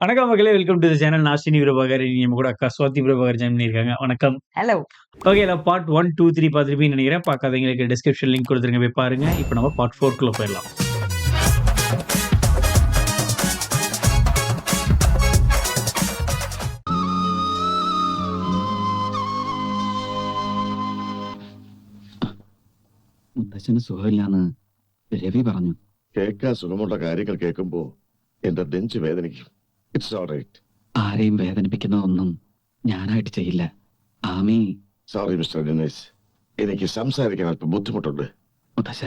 வணக்கம் மக்களே, welcome to the channel. நான் ஸ்ரீனி பிரபாகர். இன்னைக்கு நம்ம கூட அக்கா சுவாதி பிரபாகர் ஜாயின் பண்ணியிருக்காங்க. வணக்கம். ஹலோ. ஓகே, நான் பார்ட் 1, 2, 3 பார்த்துருப்பீங்கன்னு நினைக்கிறேன். பார்க்காதவங்களுக்கு டிஸ்கிரிப்ஷன் லிங்க் கொடுத்துருங்க, போய் பாருங்க. இப்போ நம்ம பார்ட் 4க்குள்ள போயிடலாம். മുത്തച്ഛന് സുഖമില്ലാന്ന് രവി പറഞ്ഞു. കേൾക്കാൻ സുഖമുള്ള കാര്യങ്ങൾ കേൾക്കുമ്പോ എന്റെ നെഞ്ച് വേദനിക്കും. It's alright. ആരെയും വേദനിപ്പിക്കുന്നതൊന്നും ഞാനായിട്ട് ചെയ്യില്ല. ആമി. സോറി മിസ്റ്റർ ദിനേശ്, എനിക്ക് സംസാരിക്കാൻ അല്പം ബുദ്ധിമുട്ടുണ്ട്. മുത്തച്ഛ,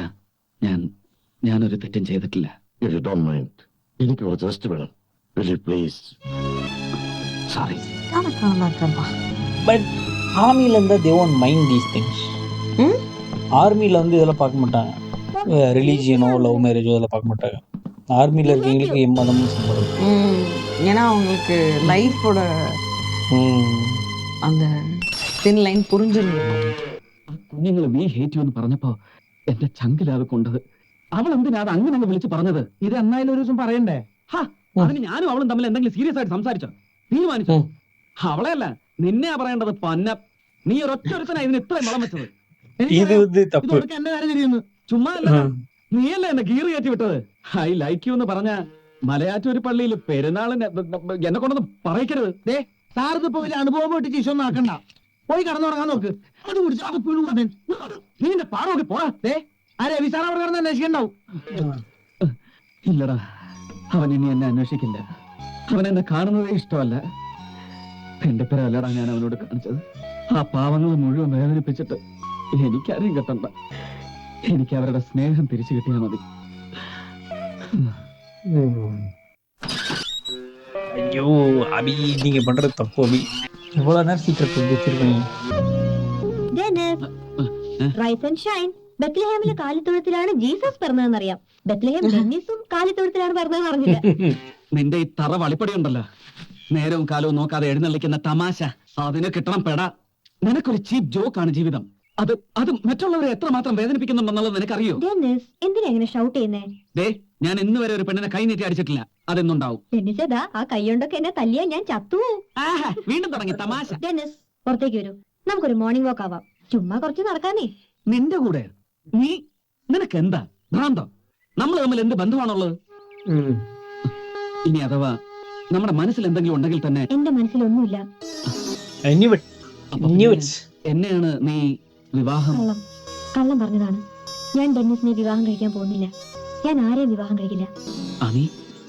ഞാനൊരു തെറ്റും ചെയ്തിട്ടില്ല. ഇഫ് യു ഡോണ്ട് മൈൻഡ്, എനിക്ക് കുറച്ച് റെസ്റ്റ് വേണം. Will you please? Sorry. But ஆர்மியில் இருந்தால் they won't mind these things. ஆர்மியில் வந்து இதெல்லாம் பார்க்க மாட்டாங்க. ரிலீஜியனோ லவ் மேரேஜோ இதெல்லாம் பார்க்க மாட்டாங்க. ஆர்மியில் இருக்கவங்களுக்கு எம்மதமும் சம்பளம். ஏன்னா அவங்களுக்கு லைஃபோட அந்த തിൻ ലൈൻ പുറിഞ്ചിരുന്നു. കുഞ്ഞുങ്ങൾ വി ഹേറ്റ് യു എന്ന് പറഞ്ഞപ്പോ എന്റെ ചങ്കിലാതെ കൊണ്ടത്. അവൾ എന്തിനാ അത് അങ്ങനെ വിളിച്ച് പറഞ്ഞത്? ഇത് എന്നായാലും ഒരു ദിവസം പറയണ്ടേ? അതിന് ഞാനും അവളും തമ്മിൽ എന്തെങ്കിലും സീരിയസ് ആയിട്ട് സംസാരിച്ചോ? തീരുമാനിച്ചോ? അവളെയല്ല, നിന്നെയാ പറയേണ്ടത്. പന്ന നീ ഒരൊറ്റൊരുത്തനാ ഇതിന് ഇത്രയും വളം വെച്ചത്. ഇത് തപ്പ്. എന്റെ കാര്യം തിരിയുന്നു. ചുമ്മാ അല്ല, നീയല്ലേ എന്നെ ഗീറ് കയറ്റി വിട്ടത്. ഐ ലൈക്ക് യു എന്ന് പറഞ്ഞ മലയാറ്റൂര് പള്ളിയിൽ പെരുന്നാളിന് എന്നെ കൊണ്ടൊന്ന് പറയിക്കരുത്. സാറിപ്പോ വലിയ അനുഭവം ഇട്ട് ശിശൊന്നും ആക്കണ്ട. പോയി കടന്നുറങ്ങാൻ നോക്ക്. അത് പിടിച്ചു അത് പിണു. നീന്റെ പാടൊക്കെ പോടാ. ആ രവി സാർ അവിടെ കിടന്ന് അന്വേഷിക്കണ്ടാവും. ഇല്ലടാ, അവൻ ഇനി എന്നെ അന്വേഷിക്കില്ല. അവൻ എന്നെ കാണുന്നതേ ഇഷ്ടമല്ല. എന്റെ പേരല്ലടാ ഞാൻ അവനോട് കാണിച്ചത്. ആ പാവങ്ങൾ മുഴുവൻ വേദനിപ്പിച്ചിട്ട് എനിക്കാരെയും കിട്ടണ്ട. എനിക്ക് അവരുടെ സ്നേഹം തിരിച്ചു കിട്ടിയാൽ മതി. ஐயோ அபி, நீங்க பண்றது தப்பு அபி. இவ்வளவு நேரம் சீக்கிரம் கொண்டு வச்சிருக்கீங்க. Rise and shine. ബത്ലഹേമിലെ കാലിത്തൊഴുത്തിലാണ് ജീസസ് പിറന്നതെന്നറിയാം. ബത്ലഹേം ഡെന്നീസും കാലിത്തൊഴുത്തിലാണ് പിറന്നതെന്ന് അറിഞ്ഞില്ല. നിന്റെ ഈ തറ വളിപ്പടി ഉണ്ടല്ലോ, നേരവും കാലവും നോക്കാതെ എഴുന്നള്ളിക്കുന്ന തമാശ, അതിന് കിട്ടണം പെട. നിനക്കൊരു ചീപ്പ് ജോക്കാണ് ജീവിതം. അത് മറ്റുള്ളവരെ എത്രമാത്രം വേദനിപ്പിക്കുന്നുണ്ടെന്നുള്ളത് നിനക്കറിയോ? ഡെന്നിസ് എന്തിനാ ഇങ്ങനെ ഷൗട്ട് ചെയ്യുന്നേ? ദേ, ഞാൻ ഇന്ന് വരെ ഒരു പെണ്ണിനെ കൈ നീട്ടി അടിച്ചിട്ടില്ല. അതെന്നുണ്ടാവും. ഡെന്നിസ് ഏതാ ആ കൈകൊണ്ടൊക്കെ എന്നെ തല്ലിയാ ഞാൻ ചത്തുപോകും. വീണ്ടും തുടങ്ങി തമാശ. ഡെന്നിസ് പുറത്തേക്ക് വരൂ, നമുക്കൊരു മോർണിംഗ് വാക്ക് ആവാം. ചുമ്മാ കുറച്ച് നടക്കാനേ. നിന്റെ കൂടെ നിനക്ക് എന്താ ഭ്രാന്തം? നമ്മൾ തമ്മിൽ എന്ത് ബന്ധമാണുള്ളത്? ഇനി അഥവാ നമ്മുടെ മനസ്സിൽ എന്തെങ്കിലും ഉണ്ടെങ്കിൽ തന്നെ. എന്റെ മനസ്സിലൊന്നുമില്ല. എന്നെയാണ് നീ വിവാഹം? കള്ളം പറഞ്ഞതാണ്. ഞാൻ ഡെന്നിസിനെ വിവാഹം കഴിക്കാൻ പോകുന്നില്ല. ഞാൻ ആരെയും വിവാഹം കഴിക്കില്ല. Ami,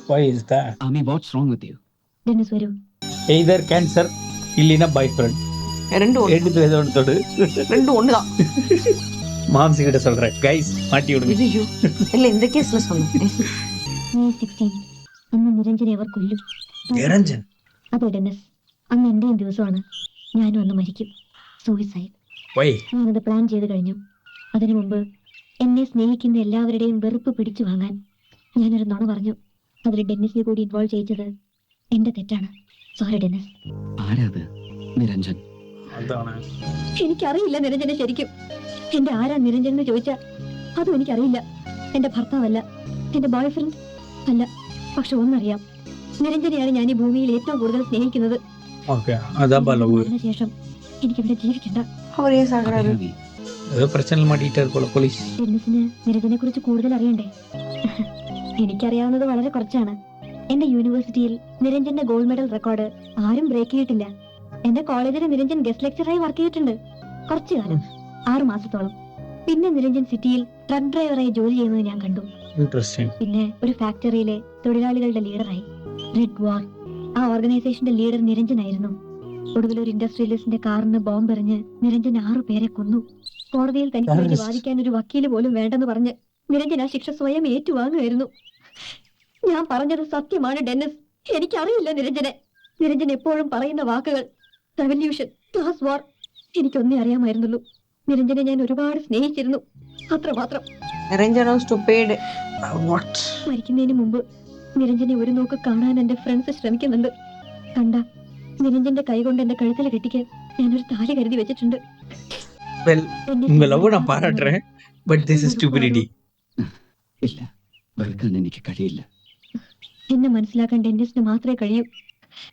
Why is that? Ami, what's wrong with you? Dennis വരൂ. Either cancer இல்லைனா பாய் ஃப்ரெண்ட். ரெண்டு ஒன்று மாம்சி கிட்ட சொல்றேன். கைஸ் மாட்டி விடுங்க. இல்ல இந்த கேஸ்ல சொன்னேன். May 16 അന്ന് നിരഞ്ജനെ അവർ കൊല്ലും. നിരഞ്ജൻ? അതെ ഡെന്നിസ്, അന്ന് എന്റെയും ദിവസമാണ്. ഞാനും അന്ന് മരിക്കും. സൂയിസൈഡ്. Why? ഞാനത് പ്ലാൻ ചെയ്ത് കഴിഞ്ഞു. അതിനു മുമ്പ് എന്നെ സ്നേഹിക്കുന്ന എല്ലാവരുടെയും വെറുപ്പ് പിടിച്ചു വാങ്ങാൻ ഞാനൊരു നുണ പറഞ്ഞു. അതിൽ ഡെന്നിസിനെ കൂടി ഇൻവോൾവ് ചെയ്യിച്ചത് എന്റെ തെറ്റാണ്. സോറി ഡെന്നിസ്. ആരാത്? നിരഞ്ജൻ? എനിക്കറിയില്ല നിരഞ്ജനെ ശരിക്കും. എന്റെ ആരാ നിരഞ്ജൻ എന്ന് ചോദിച്ചാൽ അതും എനിക്കറിയില്ല. എന്റെ ഭർത്താവല്ല, എന്റെ ബോയ് ഫ്രണ്ട് അല്ല. പക്ഷെ ഒന്നറിയാം, നിരഞ്ജനെയാണ് ഞാൻ ഈ ഭൂമിയിൽ ഏറ്റവും കൂടുതൽ സ്നേഹിക്കുന്നത്. ശേഷം എനിക്കിവിടെ ജീവിക്കണ്ട. ഡെന്നിസിന് നിരഞ്ജനെ കുറിച്ച് കൂടുതൽ അറിയണ്ടേ? എനിക്കറിയാവുന്നത് വളരെ കുറച്ചാണ്. എന്റെ യൂണിവേഴ്സിറ്റിയിൽ നിരഞ്ജന്റെ ഗോൾഡ് മെഡൽ റെക്കോർഡ് ആരും ബ്രേക്ക് ചെയ്തിട്ടില്ല. എന്റെ കോളേജിൽ നിരഞ്ജൻ ഗസ്റ്റ് ലെക്ചറായി വർക്ക് ചെയ്തിട്ടുണ്ട് കുറച്ചു കാലം, 6 മാസത്തോളം. പിന്നെ നിരഞ്ജൻ സിറ്റിയിൽ ട്രക്ക് ഡ്രൈവറായി ജോലി ചെയ്യുന്നത് ഞാൻ കണ്ടു. പിന്നെ ഒരു ഫാക്ടറിയിലെ തൊഴിലാളികളുടെ ലീഡറായി. റെഡ് വാർ, ആ ഓർഗനൈസേഷന്റെ ലീഡർ നിരഞ്ജനായിരുന്നു. ഒടുവിൽ ഒരു ഇൻഡസ്ട്രിയലിസ്റ്റിന്റെ കാറിന് ബോംബ് എറിഞ്ഞ് നിരഞ്ജൻ 6 പേരെ കൊന്നു. കോടതിയിൽ തനിക്ക് വേണ്ടി വാദിക്കാൻ ഒരു വക്കീല് പോലും വേണ്ടെന്ന് പറഞ്ഞ് നിരഞ്ജൻ ആ ശിക്ഷ സ്വയം ഏറ്റുവാങ്ങുമായിരുന്നു. ഞാൻ പറഞ്ഞത് സത്യമാണ് ഡെന്നിസ്. എനിക്കറിയില്ല നിരഞ്ജനെ. നിരഞ്ജൻ എപ്പോഴും പറയുന്ന വാക്കുകൾ റെവല്യൂഷൻ, ക്ലാസ് വാർ. എനിക്കൊന്നേ അറിയാമായിരുന്നുള്ളൂ, നിരഞ്ജനെ ഞാൻ ഒരുപാട് സ്നേഹിച്ചിരുന്നു, അത്രമാത്രം. മരിക്കുന്നതിന് മുമ്പ് നിരഞ്ജനെ ഒരു നോക്ക് കാണാൻ എന്റെ ഫ്രണ്ട്സ് ശ്രമിക്കുന്നുണ്ട്. കണ്ട നിരഞ്ജന്റെ കൈ കൊണ്ട് എന്റെ കഴുത്തിൽ കെട്ടിക്കാൻ ഞാനൊരു താലി കരുതി വെച്ചിട്ടുണ്ട്. ഇല്ല, വെറുക്കാൻ എനിക്ക് കഴിയില്ല. എന്നെ മനസ്സിലാക്കാൻ ഡെന്നിസിന് മാത്രമേ കഴിയൂ.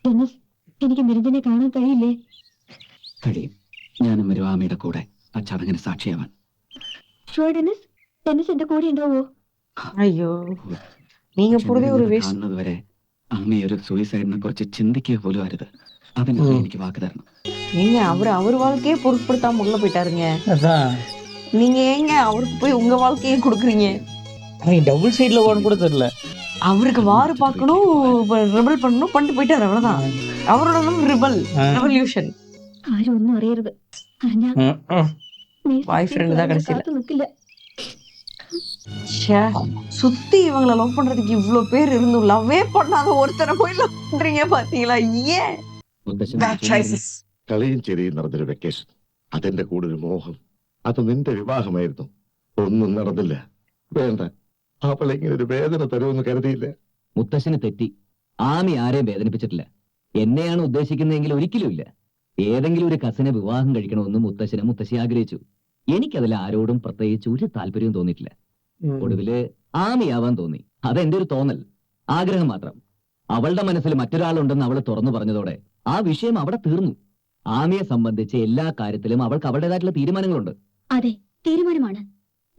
ഡെന്നിസ്, എനിക്ക് നിരഞ്ജനെ കാണാൻ കഴിയില്ലേ? കഴിയും. ഞാനും വരും ആമയുടെ കൂടെ ആ ചടങ്ങിന് സാക്ഷിയാവാൻ. Sure Dennis? ഡെന്നിസ് എന്റെ കൂടെ ഉണ്ടാവോ? ஐயோ நீங்க போறதே ஒரு வேஸ்ட். കാണുന്നത് വരെ ആമയെ ഒരു സൂയിസൈഡിനെ കുറിച്ച് ചിന്തിക്കുക പോലും അരുത്. അതിന് എനിക്ക് വാക്ക് തരണം. நீங்க அவர் வாழ்க்கையே பொருட்படுத்தாம உள்ள போயிட்டாருங்க. அதான் நீங்க ஏங்க அவருக்கு போய் உங்க வாழ்க்கையே கொடுக்குறீங்க? அவங்க டபுள் சைடில் ஓடன்னு கூட தெரியல. அவருக்கு வார் பார்க்கணும், ரிபல் பண்ணணும், பண்ணிட்டு போயிட்டாரு, அவ்வளவுதான். அவரோட ரிபல் ரெவல்யூஷன். ആരും ഒന്നും അറിയരുത്. അറിഞ്ഞാ Boyfriend தான் கடைசியில. കാത്തു നിൽക്കില്ല. ச்சே, சுத்தி இவங்களை லவ் பண்றதுக்கு இவ்ளோ பேர் இருந்தும் லவ்வே பண்ணாத ஒருத்தரை போய் லவ் பண்றீங்க பாத்தீங்களா? ஏன்? Bad choices. കളിയും ചെറിയും നടന്നൊരു വെക്കേഷൻ. അതെന്റെ കൂടെ ഒരു മോഹം. അത് നിന്റെ വിവാഹമായിരുന്നു. ഒന്നും നടന്നില്ല. വേണ്ട, അവൾ ഇങ്ങനെ ഒരു വേദന തരുമെന്ന് കരുതിയില്ല. മുത്തശ്ശന് തെറ്റി. ആമി ആരെയും വേദനിപ്പിച്ചിട്ടില്ല. എന്നെയാണ് ഉദ്ദേശിക്കുന്നതെങ്കിൽ ഒരിക്കലും ഇല്ല. ഏതെങ്കിലും ഒരു കസിനെ വിവാഹം കഴിക്കണമെന്ന് മുത്തശ്ശി ആഗ്രഹിച്ചു. എനിക്കതിൽ ആരോടും പ്രത്യേകിച്ച് ഒരു താല്പര്യവും തോന്നിയിട്ടില്ല. ഒടുവില് ആമിയാവാൻ തോന്നി. അതെന്റെ ഒരു തോന്നൽ, ആഗ്രഹം മാത്രം. അവളുടെ മനസ്സിൽ മറ്റൊരാളുണ്ടെന്ന് അവൾ തുറന്നു പറഞ്ഞതോടെ ആ വിഷയം അവിടെ തീർന്നു. ആമിയെ സംബന്ധിച്ച് എല്ലാ കാര്യത്തിലും അവൾക്ക് അവളുടേതായിട്ടുള്ള തീരുമാനങ്ങളുണ്ട്. അതെ, തീരുമാനമാണ്.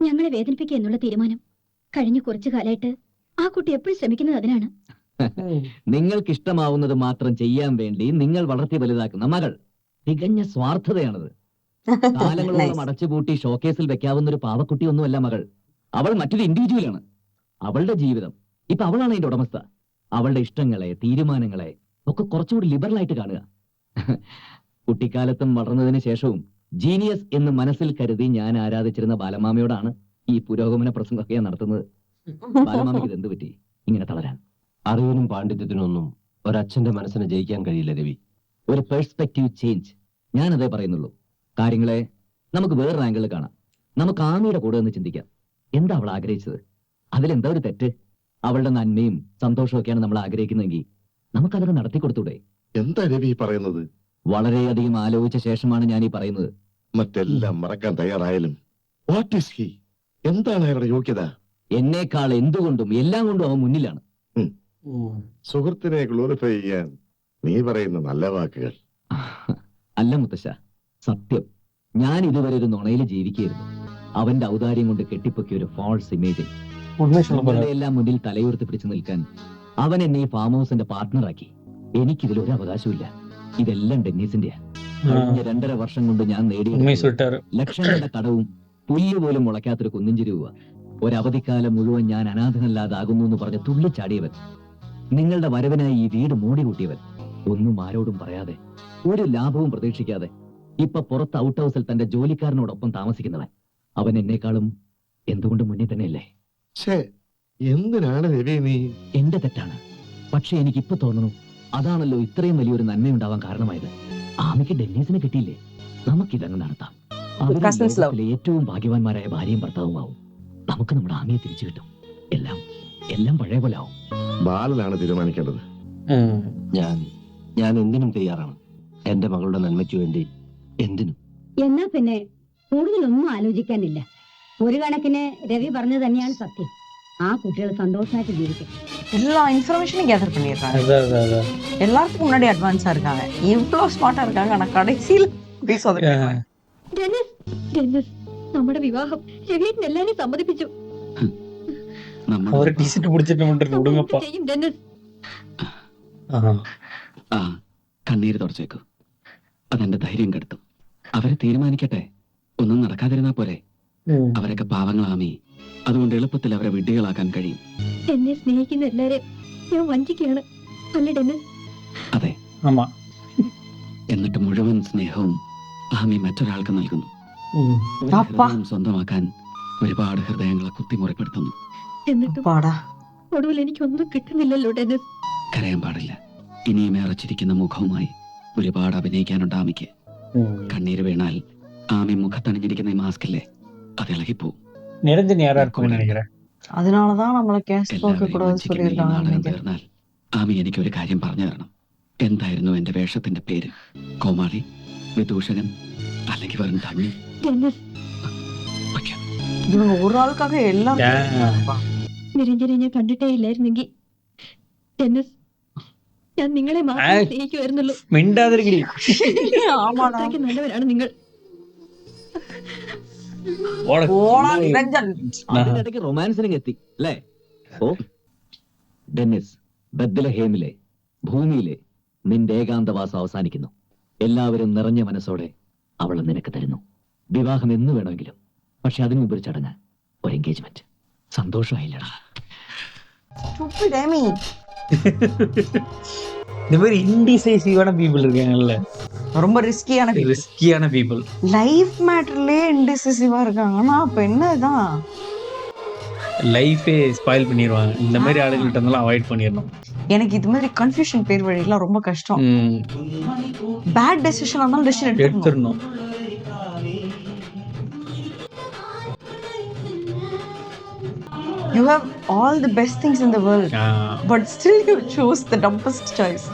ഞങ്ങളെ വേദനിപ്പിക്കുക എന്നുള്ള തീരുമാനം. കഴിഞ്ഞ കുറച്ചു കാലമായിട്ട് ആ കുട്ടി എപ്പോഴും ശ്രമിക്കുന്നത് അതിനാണ്. നിങ്ങൾക്ക് ഇഷ്ടമാവുന്നത് മാത്രം ചെയ്യാൻ വേണ്ടി നിങ്ങൾ വളർത്തി വലുതാക്കുന്ന മകൾ തികഞ്ഞ സ്വാർത്ഥതയാണത്. കാലങ്ങളോളം അടച്ചുപൂട്ടി ഷോക്കേസിൽ വെക്കാവുന്ന ഒരു പാവക്കുട്ടിയൊന്നുമല്ല മകൾ. അവൾ മറ്റൊരു ഇൻഡിവിജ്വലാണ്. അവളുടെ ജീവിതം ഇപ്പൊ അവളാണ് അതിന്റെ ഉടമസ്ഥ. അവളുടെ ഇഷ്ടങ്ങളെ, തീരുമാനങ്ങളെ ഒക്കെ കുറച്ചുകൂടി ലിബറലായിട്ട് കാണുക. കുട്ടിക്കാലത്തും വളർന്നതിന് ശേഷവും ജീനിയസ് എന്ന് മനസ്സിൽ കരുതി ഞാൻ ആരാധിച്ചിരുന്ന ബാലമാമയോടാണ് ഈ പുരോഗമന പ്രസംഗമൊക്കെ നടത്തുന്നത്. ബാലമാമയ്ക്ക് ഇത് എന്ത് പറ്റി ഇങ്ങനെ തളരാൻ? അറിവിനും പാണ്ഡിത്യത്തിനൊന്നും ഒരച്ഛന്റെ മനസ്സിനെ ജയിക്കാൻ കഴിയില്ല രവി. ഒരു പെർസ്പെക്റ്റീവ് ചേഞ്ച്, ഞാൻ അതേ പറയുന്നുള്ളൂ. കാര്യങ്ങളെ നമുക്ക് വേറൊരു ആംഗിളിൽ കാണാം. നമുക്ക് ആമിയുടെ കൂടെ ഒന്ന് ചിന്തിക്കാം. എന്താ അവൾ ആഗ്രഹിച്ചത്? അതിലെന്താ ഒരു തെറ്റ്? അവളുടെ നന്മയും സന്തോഷവും ഒക്കെയാണ് നമ്മൾ ആഗ്രഹിക്കുന്നതെങ്കിൽ നമുക്കതൊക്കെ നടത്തി കൊടുത്തൂടെ? എന്താ രവി പറയുന്നത്? വളരെയധികം ആലോചിച്ച ശേഷമാണ് ഞാൻ ഈ പറയുന്നത്. മറ്റെല്ലാം മറക്കാൻ തയ്യാറായാലും വാട്ട് ഈസ് ഹി? എന്താണ് അയാളുടെ യോഗ്യത? എന്നേക്കാൾ എന്തുകൊണ്ടും എല്ലാം കൊണ്ടും അവൻ മുന്നിലാണ്. സുഹൃത്തിനെ ഗ്ലോറിഫൈ ചെയ്യാൻ നീ പറയുന്ന നല്ല വാക്കുകൾ. അല്ല മുത്തശ്ശ, സത്യം. ഞാൻ ഇതുവരെ ഒരു നുണയിൽ ജീവിക്കുകയായിരുന്നു. അവന്റെ ഔദാര്യം കൊണ്ട് കെട്ടിപ്പൊക്കിയ ഒരു ഫാൾസ് ഇമേജ്. എല്ലാം മുന്നിൽ തലയുയർത്തി പിടിച്ചു നിൽക്കാൻ അവൻ എന്നെ ഈ ഫാം ഹൗസിന്റെ പാർട്ട്ണറാക്കി. എനിക്കിതിൽ ഒരു അവകാശമില്ല. ഇതെല്ലാം ഡെന്നീസിന്റെയാ. കഴിഞ്ഞ 2.5 വർഷം കൊണ്ട് ഞാൻ നേടിയ ലക്ഷങ്ങളുടെ കടവും പുല്ല് പോലും മുളയ്ക്കാത്തൊരു കുന്നിഞ്ചിരുവ. ഒരവധിക്കാലം മുഴുവൻ ഞാൻ അനാഥനല്ലാതാകുന്നു എന്ന് പറഞ്ഞ് തുള്ളിച്ചാടിയവൻ. നിങ്ങളുടെ വരവിനായി ഈ വീട് മോടി കൂട്ടിയവൻ. ഒന്നും ആരോടും പറയാതെ, ഒരു ലാഭവും പ്രതീക്ഷിക്കാതെ ഇപ്പൊ പുറത്ത് ഔട്ട് ഹൗസിൽ തന്റെ ജോലിക്കാരനോടൊപ്പം താമസിക്കുന്നവൻ. അവൻ എന്നെക്കാളും എന്തുകൊണ്ട് മുന്നിൽ തന്നെയല്ലേ? എന്തിനാണ് രവി നീ? എന്റെ തെറ്റാണ്. പക്ഷെ എനിക്കിപ്പോ തോന്നുന്നു അതാണല്ലോ ഇത്രയും വലിയൊരു നന്മയുണ്ടാവാൻ കാരണമായത്. ആമിക്ക് ഡെന്നീസിനെ കിട്ടിയില്ലേ? നമുക്കിതങ്ങ് നടത്താം. അവരിൽ ഏറ്റവും ഭാഗ്യവാന്മാരായ ഭാര്യയും ഭർത്താവുമാവും. നമുക്ക് നമ്മുടെ ആമിയെ തിരിച്ചു കിട്ടും. എല്ലാം പഴയ പോലെ ആവും. ബാലനാണ് തീരുമാനിക്കേണ്ടത്. ഞാൻ എന്തിനും തയ്യാറാണ്. എന്റെ മകളുടെ നന്മയ്ക്ക് വേണ്ടി എന്തിനും. എന്നാ പിന്നെ കൂടുതലൊന്നും ആലോചിക്കാനില്ല. ഒരു കണക്കിന് രവി പറഞ്ഞത് തന്നെയാണ് സത്യം. ആ കുട്ടികൾ സന്തോഷമായിട്ട് ജീവിക്കും. எல்லா இன்ஃபர்மேஷனும் கேதர் பண்ணிடுறாங்க. எல்லாத்துக்கும் முன்னாடி அட்வான்ஸா இருக்காங்க. இவ்ளோ ஸ்மார்ட்டா இருக்காங்க. ஆனா கடைசியில் നമ്മുടെ വിവാഹം രവിയേട്ടൻ എല്ലാവരെയും സമ്മതിപ്പിച്ചു. ചെയ്യും ഡെന്നിസ്. കണ്ണീര് തുടച്ചേക്കു. അതെന്റെ ധൈര്യം കെടുത്തും. അവരെ തീരുമാനിക്കട്ടെ. ഒന്നും നടക്കാതിരുന്നാ പോരെ? അവരൊക്കെ പാവങ്ങളാമി. അതുകൊണ്ട് എളുപ്പത്തിൽ അവരെ വിഡ്ഢികളാക്കാൻ കഴിയും. എന്നെ സ്നേഹിക്കുന്ന എല്ലാരെയും ഞാൻ വഞ്ചിക്കുകയാണ് അല്ല ഡെന്നിസ്? അതെ. എന്നിട്ട് മുഴുവൻ സ്നേഹവും ആമി മറ്റൊരാൾക്ക് നൽകുന്നു. സ്വന്തമാക്കാൻ ഒരുപാട് ഹൃദയങ്ങളെ കുത്തിമുറിപ്പെടുത്തുന്നു. എന്നിട്ടും ഒടുവിൽ എനിക്കൊന്നും കിട്ടുന്നില്ലല്ലോ ഡെന്നിസ്. കരയാൻ പാടില്ല. ഇനിയും ഏറച്ചിരിക്കുന്ന മുഖവുമായി ഒരുപാട് അഭിനയിക്കാനുണ്ട് ആമിക്ക്. കണ്ണീര് വീണാൽ ആമി മുഖത്തണിഞ്ഞിരിക്കുന്ന ഈ മാസ്കില്ലേ, അത് ഇളകിപ്പോവും. அதனாலதான் நம்மள கேஸ்ட் பார்க்க கூடாதுன்னு சொல்லிருக்காங்க. തീർന്നാൽ ആമി എനിക്ക് ഒരു കാര്യം പറഞ്ഞു തരണം. എന്തായിരുന്നു എന്റെ വേഷത്തിന്റെ പേര്? കോമാളി, വിദൂഷകൻ, അല്ലെങ്കിൽ വെറും തണ്ണി? இவங்க ஒரு ஆளுக்காக எல்லாம் നിരഞ്ജനെ ഞാൻ കണ്ടിട്ടേ ഇല്ലായിരുന്നെങ്കിൽ ടെന്നിസ്, ഞാൻ നിങ്ങളെ മാത്രമേ സ്നേഹിക്കുമായിരുന്നുള്ളൂ. മിണ്ടാതിരിക്കടി. ആമാടാ. അത്രയ്ക്ക് നല്ലവരാണ് നിങ്ങൾ. ഓടാ നിരഞ്ജൻ. അതിനിടയ്ക്ക് റൊമാൻസിനും എത്തി അല്ലേ? ഓ ഡെന്നിസ്, ബത്ലഹേമിലെ ഭൂമിയിലെ നിന്റെ ഏകാന്തവാസം അവസാനിക്കുന്നു. എല്ലാവരും നിറഞ്ഞ മനസ്സോടെ അവളെ നിനക്ക് തരുന്നു. വിവാഹം എന്ന് വേണമെങ്കിലും, പക്ഷെ അതിനു മുമ്പ് ഒരു ചടങ്ങ്, ഒരു എൻഗേജ്മെന്റ്. സന്തോഷമായില്ലടാ? Stupid Amy. இந்த மாதிரி இன்டிசைசிவான பீப்புள் இருக்காங்கல்ல, ரொம்ப ரிஸ்கியான ரிஸ்கியான பீப்புள். லைஃப் மேட்டர்லயே இன்டிசிசிவா இருக்காங்க. ஆனா அப்ப என்னதான் லைஃபே ஸ்பாயில் பண்ணிடுவாங்க. இந்த மாதிரி ஆளுங்கள்ட்ட இருந்தெல்லாம் அவாய்ட் பண்ணிடணும். எனக்கு இது மாதிரி கன்ஃபியூஷன் பேர் வழியெல்லாம் ரொம்ப கஷ்டம். பேட் டெசிஷன் இருந்தாலும் டெசிஷன் எடுத்துடணும். You have all the best things in the world, but still you chose the dumbest choice.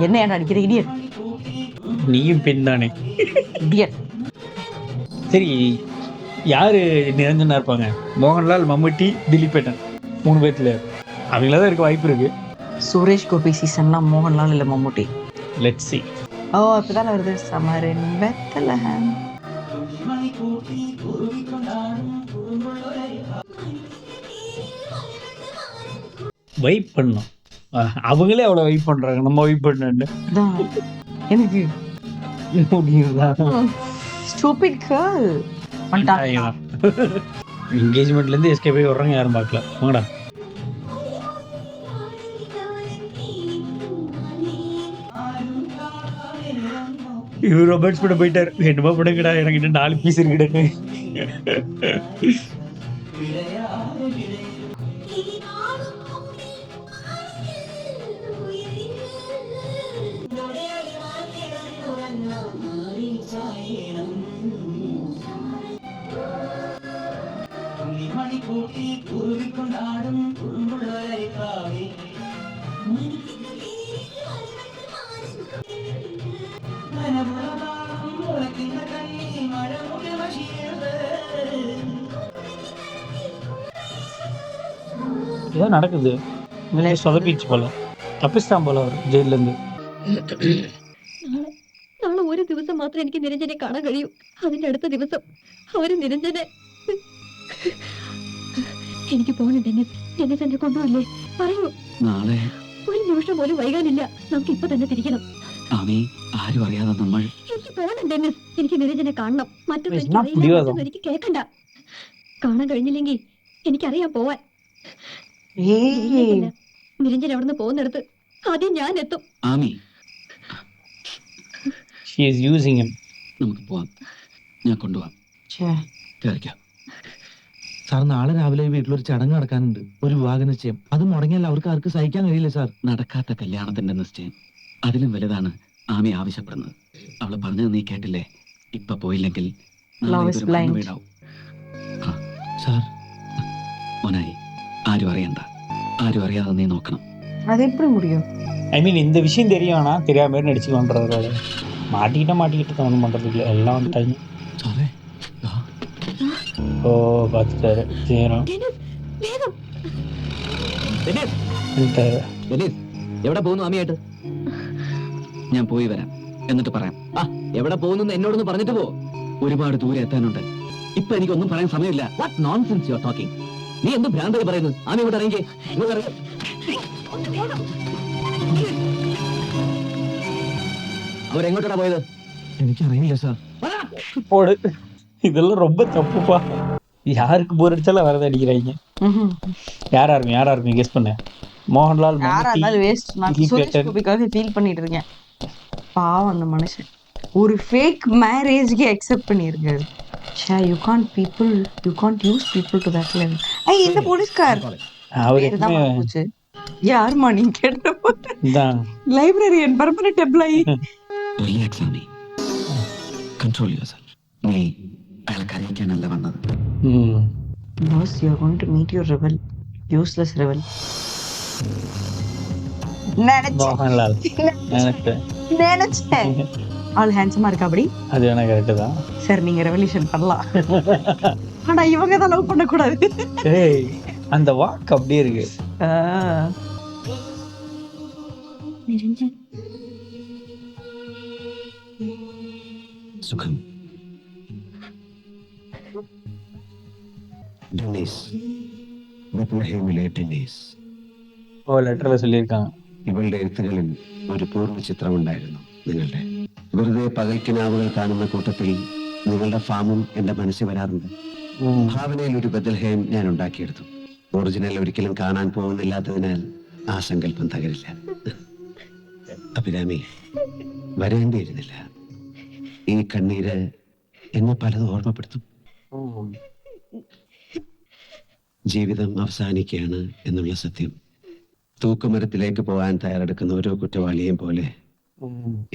என்ன ஏன் அடிக்கிற இடியட்? நீயும் பெண் தானே. இடியட். சரி, யாரு நிரஞ்சனா இருப்பாங்க? மோகன்லால், மம்முட்டி, திலீப் ஏட்டன், 3 பேர்த்துல அவங்கள தான் இருக்க வாய்ப்பு இருக்கு. சுரேஷ் கோபி சீசன்னா மோகன்லால் இல்ல மம்முட்டி. Let's see. ஓ அப்பதான் வருது சம்மர் இன் பெத்லஹேம். வைப் பண்ணணும். அவங்களே அவ்வளோ வைப் பண்றாங்க, நம்ம வைப் பண்ணு. எனக்கு முடியுதா? Stupid girl. என்கேஜ்மெண்ட்ல இருந்து எஸ்கேப் ஆகி வர்றாங்க, யாரும் பார்க்கல. வாங்கடா. இவர் ரொமான்ஸ் பண்ண போயிட்டார். என்னமா பண்ணுங்கடா, எனக்கு 4 பீஸ் இருக்குடா. இதான் நடக்குது. சொதப்பிச்சு போல, தப்பிச்சிட்டான் போல அவர் ജയിലിൽ നിന്ന്. നാളെ ഒരു ദിവസം മാത്രമേ എനിക്ക് നിരഞ്ജനെ കാണാൻ കഴിയൂ. അതിന്റെ അടുത്ത ദിവസം അവര് നിരഞ്ജനെ. എനിക്ക് പോകണം ഡെന്നിസ്. ഡെന്നിസ് എന്നെ കൊണ്ടുപോയില്ലേ? പറയൂ. നാളെ ഒരു നിമിഷം പോലും വൈകാനില്ല. നമുക്ക് ഇപ്പൊ തന്നെ തിരിക്കണം. ആരും അറിയാതെ നമ്മൾ. എനിക്ക് പോകണം ഡെന്നിസ്. എനിക്ക് നിരഞ്ജനെ കാണണം. എന്നാ പിടിവാദം? മറ്റൊന്നും എനിക്ക് കേൾക്കണ്ട. കാണാൻ കഴിഞ്ഞില്ലെങ്കിൽ എനിക്കറിയാം പോവാൻ. ஏய் നിരഞ്ജൻ അവിടുന്ന് പോകുന്നിടത്ത് ആദ്യം ഞാൻ എത്തും. She is using him. നമുക്ക് പോവാം, ഞാൻ കൊണ്ടുപോവാം. ச்சே. കേറിക്കോ. സാർ നാളെ രാവിലെ വീട്ടിലൊരു ചടങ്ങ് നടക്കാനുണ്ട്, ഒരു വിവാഹ നിശ്ചയം. അത് മുടങ്ങിയാൽ അവർക്ക് ആർക്ക് സഹിക്കാൻ കഴിയില്ല സാർ. നടക്കാത്ത കല്യാണത്തിന്റെ നിശ്ചയം അതിലും വലുതാണ് ആമി ആവശ്യപ്പെടുന്നത്. അവള് പറഞ്ഞത് നീ കേട്ടില്ലേ? ഇപ്പൊ പോയില്ലെങ്കിൽ നാളെ Love is ഇതൊരു blind. വീടാവും. സാർ മോനായി, ആരും അറിയണ്ട. ആരും അറിയാതെ നീ നോക്കണം. அது எப்படி முடியும்? ஐ மீன் இந்த விஷயம் தெரியும், ஆனால் தெரியாம மாதிரி நடிச்சு கொண்டுறதோட மாட்டிக்கிட்டு ஒன்றும் பண்ணுறது இல்லை. எல்லாம் வந்துட்டாங்க. സാറേ ஓ பார்த்துட்டாரு. செய்யணும். എവിടെ പോകുന്നു ആമിയായിട്ട്? ഞാൻ പോയി വരാം, എന്നിട്ട് പറയാം. എവിടെ പോകുന്നു എന്നോടൊന്ന് പറഞ്ഞിട്ട് പോ. ഒരുപാട് ദൂരെ എത്താനുണ്ട്. ഇപ്പൊ എനിക്കൊന്നും പറയാൻ സമയമില്ല. What nonsense you are talking? നീ എന്ത് ഭ്രാന്തായി പറയുന്നു? ആമി ഇവിടെ ഇറങ്ങി. അവരെങ്ങോട്ടാ പോയത്? എനിക്കറിയില്ല സാർ. போடு, இதெல்லாம் ரொம்ப தப்புப்பா. யாருக்கு போர் அடிச்சாலும் வரதை அடிக்கிறாங்க. யாரா இருக்கும் கெஸ் பண்ண. மோகன்லால், யாரா இருந்தாலும் வேஸ்ட். நான் திலீப் சுரேஷ் ஏட்டன். கோபிக்காக ஃபீல் பண்ணிட்டு இருக்கேன். பாவம் அந்த மனுஷன் ஒரு ஃபேக் மேரேஜ்க்கு அக்செப்ட் பண்ணியிருக்காரு. You can't use people to that level. இந்த போலீஸ்கார் அவருக்கு போச்சு. யாருமா நீங்க கேட்டப்போ? தான் librarian permanent employee. Relax Ami, control yourself. നീ അയാൾക്ക് അറിയിക്കാനല്ല വന്നത്. Boss, you are going to meet your rebel, useless rebel. Mohanlal நினைச்சேன். ஆள் ஹேண்ட்ஸமா இருக்கா அப்படி? அது வேணா கரெக்டு தான். சரி, நீங்க ரெவல்யூஷன் பண்ணலாம். ஆனா இவங்க தான் லவ் பண்ணக்கூடாது. ஏய், அந்த வாக்கு அப்படியே இருக்கு. നിരഞ്ജൻ, സുഖം. Dennis, ബെത്ലഹേമിലെ Dennis. ஓ லெட்டரில் சொல்லியிருக்காங்க. ഇവളുടെ എഴുത്തുകളിൽ ഒരു പൂർണ്ണ ചിത്രമുണ്ടായിരുന്നു നിങ്ങളുടെ. വെറുതെ പകൽക്കിനാവുകൾ കാണുന്ന കൂട്ടത്തിൽ നിങ്ങളുടെ ഫാമും എന്റെ മനസ്സിൽ വരാറുണ്ട്. ഭാവനയിൽ ഒരു ബെത്ലഹേം ഞാൻ ഉണ്ടാക്കിയെടുത്തു. ഒറിജിനൽ ഒരിക്കലും കാണാൻ പോകുന്നില്ലാത്തതിനാൽ ആ സങ്കല്പം തകരില്ല. അഭിരാമി, വരേണ്ടിയിരുന്നില്ല. ഈ കണ്ണീര് എന്നെ പലതും ഓർമ്മപ്പെടുത്തും. ജീവിതം അവസാനിക്കുകയാണ് എന്നുള്ള സത്യം തൂക്കുമരത്തിലേക്ക് പോകാൻ തയ്യാറെടുക്കുന്ന ഓരോ കുറ്റവാളിയെയും പോലെ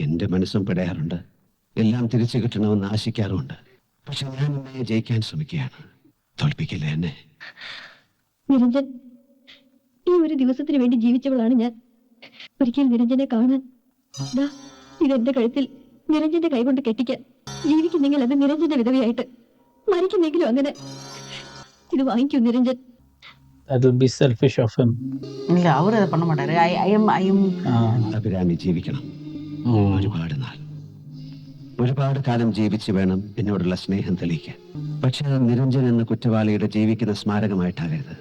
എന്റെ മനസ്സും പിടയാറുണ്ട്. എല്ലാം തിരിച്ചു കിട്ടണമെന്ന് ആശിക്കാറുമുണ്ട്. പക്ഷെ ഞാൻ എന്നെ ജയിക്കാൻ ശ്രമിക്കുകയാണ്. തോൽപ്പിക്കില്ല എന്നെ. നിരഞ്ജൻ, ഈ ഒരു ദിവസത്തിന് വേണ്ടി ജീവിച്ചവളാണ് ഞാൻ. ഒരിക്കൽ നിരഞ്ജനെ കാണാൻ ദാ ഇതെന്റെ കഴുത്തിൽ നിരഞ്ജന്റെ കൈകൊണ്ട് കെട്ടിക്കാൻ. ജീവിക്കുന്നെങ്കിൽ അത് നിരഞ്ജന്റെ വിധവയായിട്ട്, മരിക്കുന്നെങ്കിലും അങ്ങനെ. ഇത് വാങ്ങിക്കൂ Niranjan. That will be selfish of him. இல்ல அவர் அதை பண்ண மாட்டாரு. ஐ எம் അഭിരാമി ജീവിക്കണം. ഒരുപാട് നാൾ, ഒരുപാട് കാലം ജീവിച്ച് വേണം എന്നോടുള്ള സ്നേഹം തെളിയിക്കാൻ. പക്ഷെ അത് നിരഞ്ജൻ എന്ന കുറ്റവാളിയുടെ ജീവിക്കുന്ന സ്മാരകമായിട്ടാകരുത്.